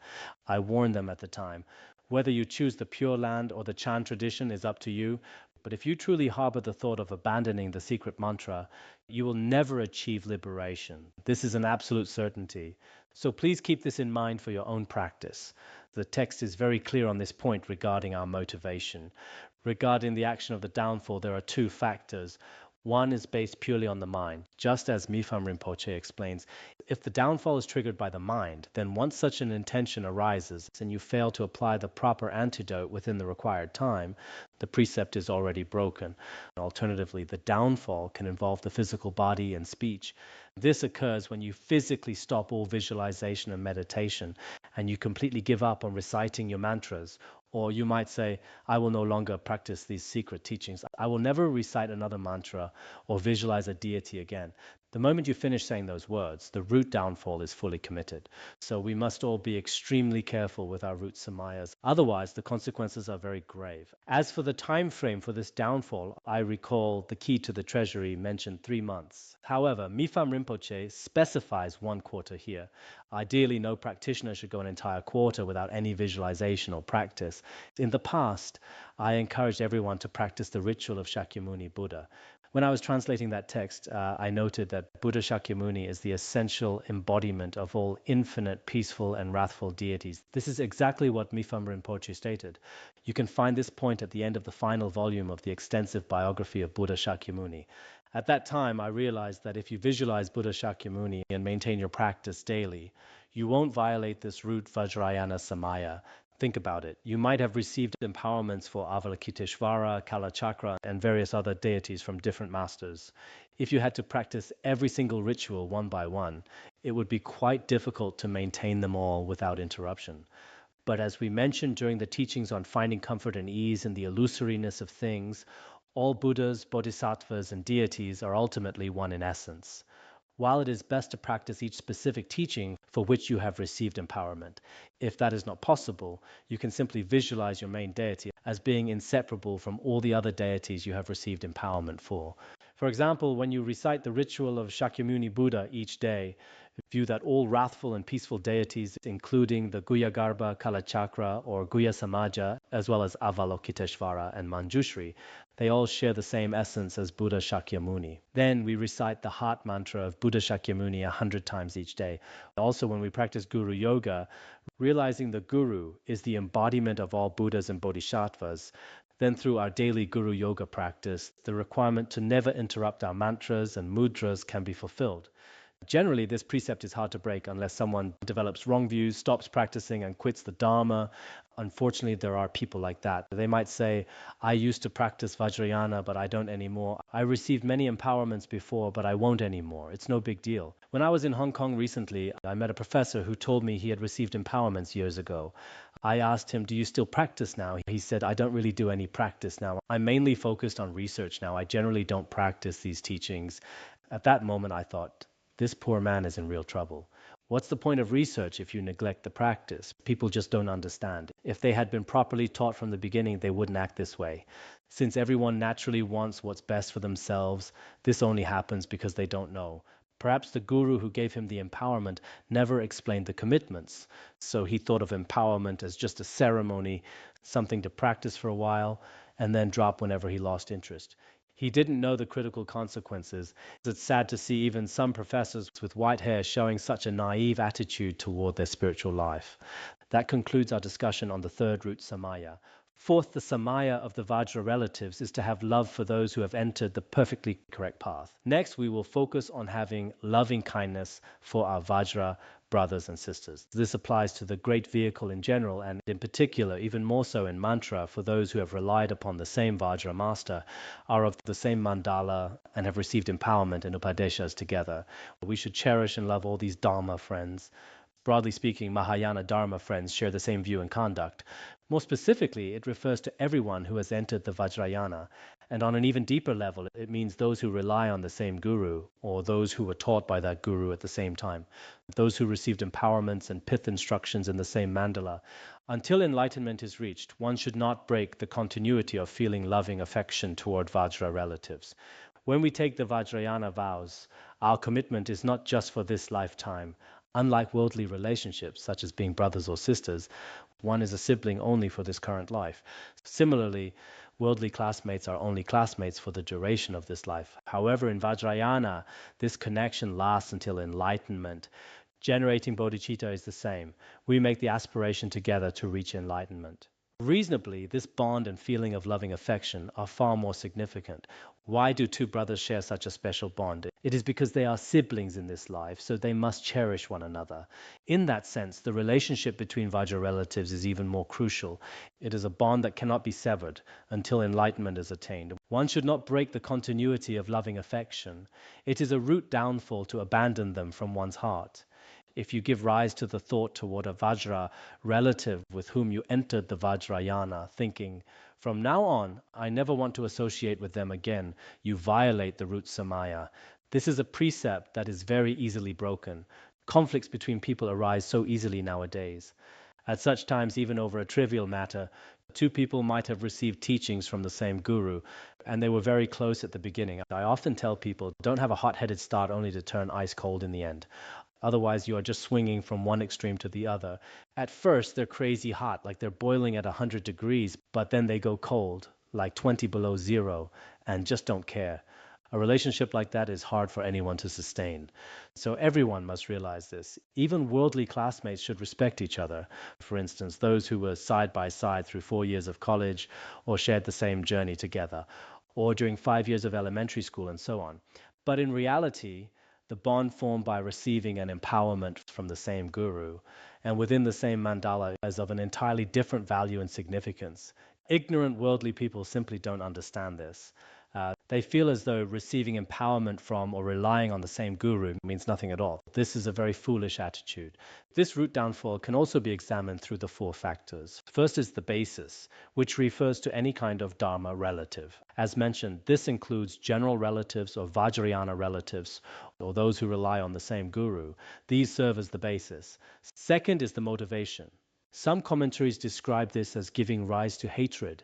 I warned them at the time. Whether you choose the Pure Land or the Chan tradition is up to you, but if you truly harbor the thought of abandoning the secret mantra, you will never achieve liberation. This is an absolute certainty. So please keep this in mind for your own practice. The text is very clear on this point regarding our motivation. Regarding the action of the downfall, there are two factors. One is based purely on the mind. Just as Mifam Rinpoche explains, if the downfall is triggered by the mind, then once such an intention arises and you fail to apply the proper antidote within the required time, the precept is already broken. Alternatively, the downfall can involve the physical body and speech. This occurs when you physically stop all visualization and meditation and you completely give up on reciting your mantras. Or you might say, I will no longer practice these secret teachings. I will never recite another mantra or visualize a deity again. The moment you finish saying those words, the root downfall is fully committed. So we must all be extremely careful with our root samayas. Otherwise, the consequences are very grave. As for the time frame for this downfall, I recall the key to the treasury mentioned 3 months. However, Mifam Rinpoche specifies 1 quarter here. Ideally, no practitioner should go an entire quarter without any visualization or practice. In the past, I encouraged everyone to practice the ritual of Shakyamuni Buddha. When I was translating that text, I noted that Buddha Shakyamuni is the essential embodiment of all infinite, peaceful, and wrathful deities. This is exactly what Mifam Rinpoche stated. You can find this point at the end of the final volume of the extensive biography of Buddha Shakyamuni. At that time, I realized that if you visualize Buddha Shakyamuni and maintain your practice daily, you won't violate this root Vajrayana Samaya. Think about it. You might have received empowerments for Avalokiteshvara, Kalachakra, and various other deities from different masters. If you had to practice every single ritual one by one, it would be quite difficult to maintain them all without interruption. But as we mentioned during the teachings on finding comfort and ease in the illusoriness of things, all Buddhas, Bodhisattvas, and deities are ultimately one in essence. While it is best to practice each specific teaching for which you have received empowerment, if that is not possible, you can simply visualize your main deity as being inseparable from all the other deities you have received empowerment for. For example, when you recite the ritual of Shakyamuni Buddha each day, view that all wrathful and peaceful deities, including the Guyagarbha, Kalachakra, or Guya Samaja, as well as Avalokiteshvara and Manjushri, they all share the same essence as Buddha Shakyamuni. Then we recite the heart mantra of Buddha Shakyamuni 100 times each day. Also, when we practice Guru Yoga, realizing the Guru is the embodiment of all Buddhas and Bodhisattvas, then through our daily Guru Yoga practice, the requirement to never interrupt our mantras and mudras can be fulfilled. Generally, this precept is hard to break unless someone develops wrong views, stops practicing, and quits the Dharma. Unfortunately, there are people like that. They might say, I used to practice Vajrayana, but I don't anymore. I received many empowerments before, but I won't anymore. It's no big deal. When I was in Hong Kong recently, I met a professor who told me he had received empowerments years ago. I asked him, do you still practice now? He said, I don't really do any practice now. I'm mainly focused on research now. I generally don't practice these teachings. At that moment, I thought, this poor man is in real trouble. What's the point of research if you neglect the practice? People just don't understand. If they had been properly taught from the beginning, they wouldn't act this way. Since everyone naturally wants what's best for themselves, this only happens because they don't know. Perhaps the guru who gave him the empowerment never explained the commitments, so he thought of empowerment as just a ceremony, something to practice for a while, and then drop whenever he lost interest. He didn't know the critical consequences. It's sad to see even some professors with white hair showing such a naive attitude toward their spiritual life. That concludes our discussion on the third root Samaya. Fourth, the Samaya of the Vajra relatives is to have love for those who have entered the perfectly correct path. Next, we will focus on having loving kindness for our Vajra brothers and sisters. This applies to the great vehicle in general, and in particular, even more so in mantra, for those who have relied upon the same Vajra master, are of the same mandala, and have received empowerment and upadeshas together. We should cherish and love all these Dharma friends. Broadly speaking, Mahayana Dharma friends share the same view and conduct. More specifically, it refers to everyone who has entered the Vajrayana. And on an even deeper level, it means those who rely on the same guru, or those who were taught by that guru at the same time, those who received empowerments and pith instructions in the same mandala. Until enlightenment is reached, one should not break the continuity of feeling loving affection toward Vajra relatives. When we take the Vajrayana vows, our commitment is not just for this lifetime. Unlike worldly relationships, such as being brothers or sisters, one is a sibling only for this current life. Similarly, worldly classmates are only classmates for the duration of this life. However, in Vajrayana, this connection lasts until enlightenment. Generating bodhicitta is the same. We make the aspiration together to reach enlightenment. Reasonably, this bond and feeling of loving affection are far more significant. Why do two brothers share such a special bond? It is because they are siblings in this life, so they must cherish one another. In that sense, the relationship between Vajra relatives is even more crucial. It is a bond that cannot be severed until enlightenment is attained. One should not break the continuity of loving affection. It is a root downfall to abandon them from one's heart. If you give rise to the thought toward a Vajra relative with whom you entered the Vajrayana, thinking, from now on, I never want to associate with them again, you violate the root samaya. This is a precept that is very easily broken. Conflicts between people arise so easily nowadays. At such times, even over a trivial matter, two people might have received teachings from the same guru, and they were very close at the beginning. I often tell people, don't have a hot-headed start only to turn ice cold in the end. Otherwise, you are just swinging from one extreme to the other. At first, they're crazy hot, like they're boiling at 100 degrees, but then they go cold, like 20 below zero, and just don't care. A relationship like that is hard for anyone to sustain. So everyone must realize this. Even worldly classmates should respect each other. For instance, those who were side by side through 4 years of college or shared the same journey together, or during 5 years of elementary school and so on. But in reality, the bond formed by receiving an empowerment from the same guru and within the same mandala is of an entirely different value and significance. Ignorant worldly people simply don't understand this. They feel as though receiving empowerment from or relying on the same guru means nothing at all. This is a very foolish attitude. This root downfall can also be examined through the 4 factors. First is the basis, which refers to any kind of dharma relative. As mentioned, this includes general relatives or Vajrayana relatives, or those who rely on the same guru. These serve as the basis. Second is the motivation. Some commentaries describe this as giving rise to hatred.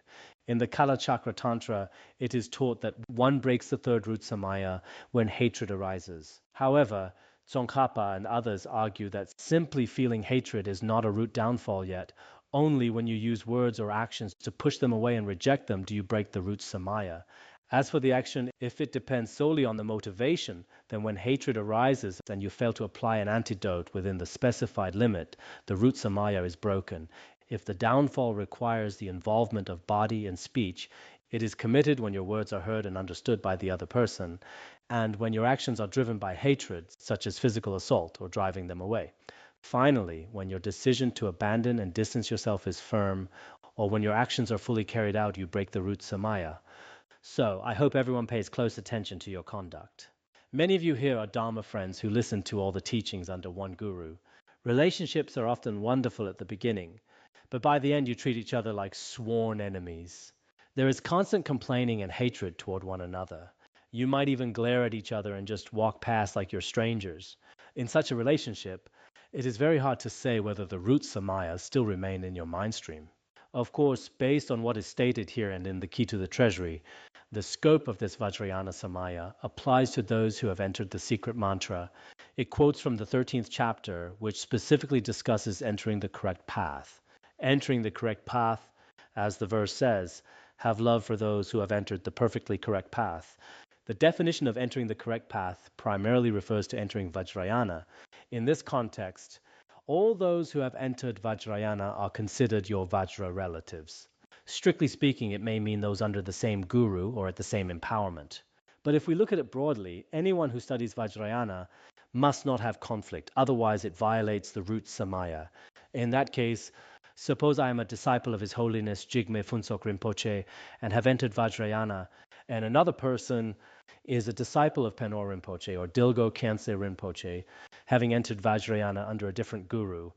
In the Kalachakra Tantra, it is taught that one breaks the third root samaya when hatred arises. However, Tsongkhapa and others argue that simply feeling hatred is not a root downfall yet. Only when you use words or actions to push them away and reject them do you break the root samaya. As for the action, if it depends solely on the motivation, then when hatred arises and you fail to apply an antidote within the specified limit, the root samaya is broken. If the downfall requires the involvement of body and speech, it is committed when your words are heard and understood by the other person, and when your actions are driven by hatred, such as physical assault or driving them away. Finally, when your decision to abandon and distance yourself is firm, or when your actions are fully carried out, you break the root samaya. So, I hope everyone pays close attention to your conduct. Many of you here are Dharma friends who listen to all the teachings under one guru. Relationships are often wonderful at the beginning, but by the end you treat each other like sworn enemies. There is constant complaining and hatred toward one another. You might even glare at each other and just walk past like you're strangers. In such a relationship, it is very hard to say whether the root samayas still remain in your mind stream. Of course, based on what is stated here and in the Key to the Treasury, the scope of this Vajrayana Samaya applies to those who have entered the secret mantra. It quotes from the 13th chapter, which specifically discusses entering the correct path. Entering the correct path, as the verse says, have love for those who have entered the perfectly correct path. The definition of entering the correct path primarily refers to entering Vajrayana. In this context, all those who have entered Vajrayana are considered your Vajra relatives. Strictly speaking, it may mean those under the same guru or at the same empowerment. But if we look at it broadly, anyone who studies Vajrayana must not have conflict, otherwise it violates the root samaya. In that case, suppose I am a disciple of His Holiness Jigme Phuntsok Rinpoche and have entered Vajrayana, and another person is a disciple of Penor Rinpoche or Dilgo Khyentse Rinpoche, having entered Vajrayana under a different guru.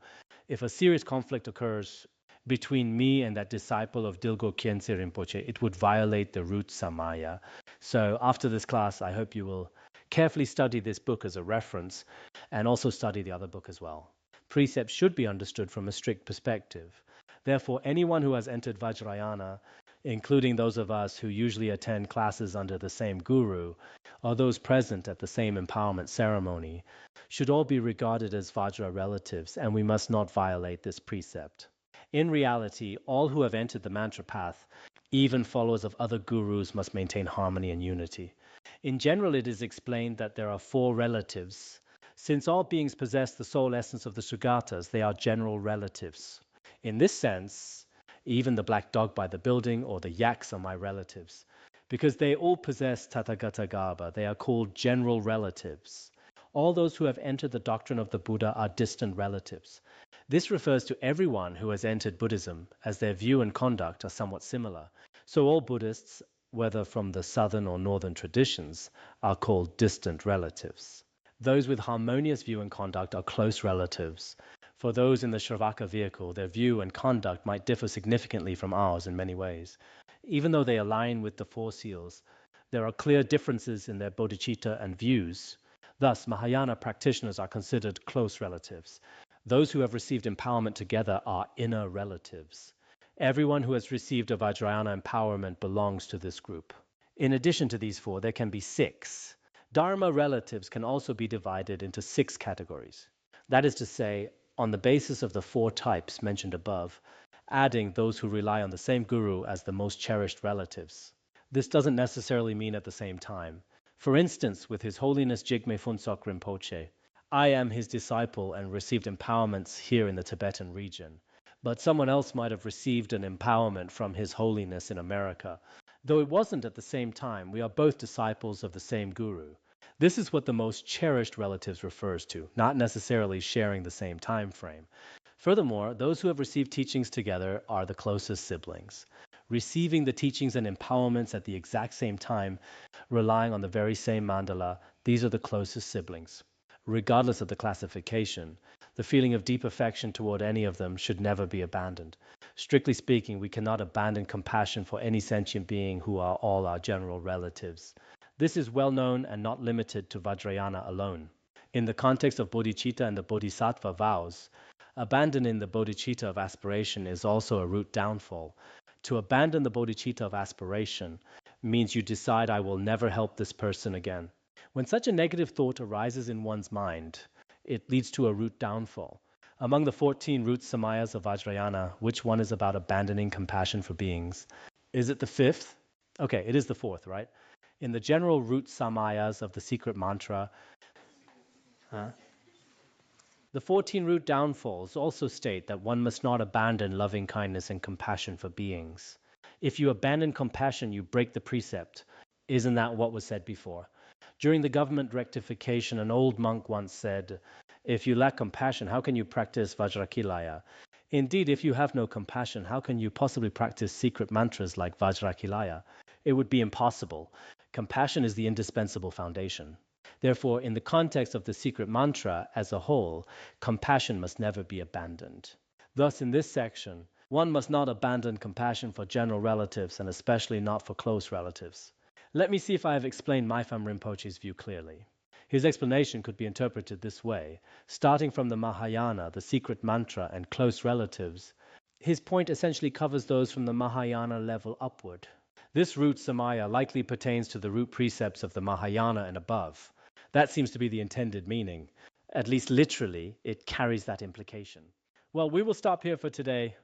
If a serious conflict occurs between me and that disciple of Dilgo Khyentse Rinpoche, it would violate the root samaya. So after this class, I hope you will carefully study this book as a reference and also study the other book as well. Precepts should be understood from a strict perspective. Therefore, anyone who has entered Vajrayana, including those of us who usually attend classes under the same guru, or those present at the same empowerment ceremony, should all be regarded as Vajra relatives, and we must not violate this precept. In reality, all who have entered the mantra path, even followers of other gurus, must maintain harmony and unity. In general, it is explained that there are 4 relatives, Since all beings possess the soul essence of the Sugatas, they are general relatives. In this sense, even the black dog by the building or the yaks are my relatives. Because they all possess Tathagata Garbha, they are called general relatives. All those who have entered the doctrine of the Buddha are distant relatives. This refers to everyone who has entered Buddhism, as their view and conduct are somewhat similar. So all Buddhists, whether from the southern or northern traditions, are called distant relatives. Those with harmonious view and conduct are close relatives. For those in the Shravaka vehicle, their view and conduct might differ significantly from ours in many ways. Even though they align with the Four Seals, there are clear differences in their bodhicitta and views. Thus, Mahayana practitioners are considered close relatives. Those who have received empowerment together are inner relatives. Everyone who has received a Vajrayana empowerment belongs to this group. In addition to these four, there can be six. Dharma relatives can also be divided into 6 categories. That is to say, on the basis of the 4 types mentioned above, adding those who rely on the same guru as the most cherished relatives. This doesn't necessarily mean at the same time. For instance, with His Holiness Jigme Phuntsok Rinpoche, I am his disciple and received empowerments here in the Tibetan region. But someone else might have received an empowerment from His Holiness in America. Though it wasn't at the same time, we are both disciples of the same guru. This is what the most cherished relatives refers to, not necessarily sharing the same time frame. Furthermore, those who have received teachings together are the closest siblings. Receiving the teachings and empowerments at the exact same time, relying on the very same mandala, these are the closest siblings. Regardless of the classification, the feeling of deep affection toward any of them should never be abandoned. Strictly speaking, we cannot abandon compassion for any sentient being who are all our general relatives. This is well known and not limited to Vajrayana alone. In the context of bodhicitta and the bodhisattva vows, abandoning the bodhicitta of aspiration is also a root downfall. To abandon the bodhicitta of aspiration means you decide, I will never help this person again. When such a negative thought arises in one's mind, it leads to a root downfall. Among the 14 root samayas of Vajrayana, which one is about abandoning compassion for beings? Is it the 5th? Okay, it is the 4th, right? In the general root samayas of the secret mantra, the 14 root downfalls also state that one must not abandon loving kindness and compassion for beings. If you abandon compassion, you break the precept. Isn't that what was said before? During the government rectification, an old monk once said, if you lack compassion, how can you practice Vajrakilaya? Indeed, if you have no compassion, how can you possibly practice secret mantras like Vajrakilaya? It would be impossible. Compassion is the indispensable foundation. Therefore, in the context of the secret mantra as a whole, compassion must never be abandoned. Thus, in this section, one must not abandon compassion for general relatives and especially not for close relatives. Let me see if I have explained Maifam Rinpoche's view clearly. His explanation could be interpreted this way. Starting from the Mahayana, the secret mantra, and close relatives, his point essentially covers those from the Mahayana level upward. This root samaya likely pertains to the root precepts of the Mahayana and above. That seems to be the intended meaning. At least literally, it carries that implication. Well, we will stop here for today.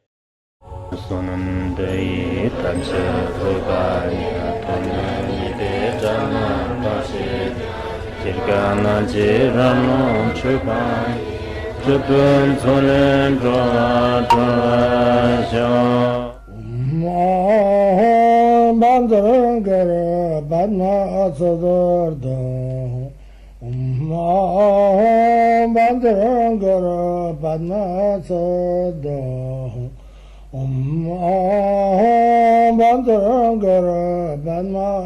Bandara Bandara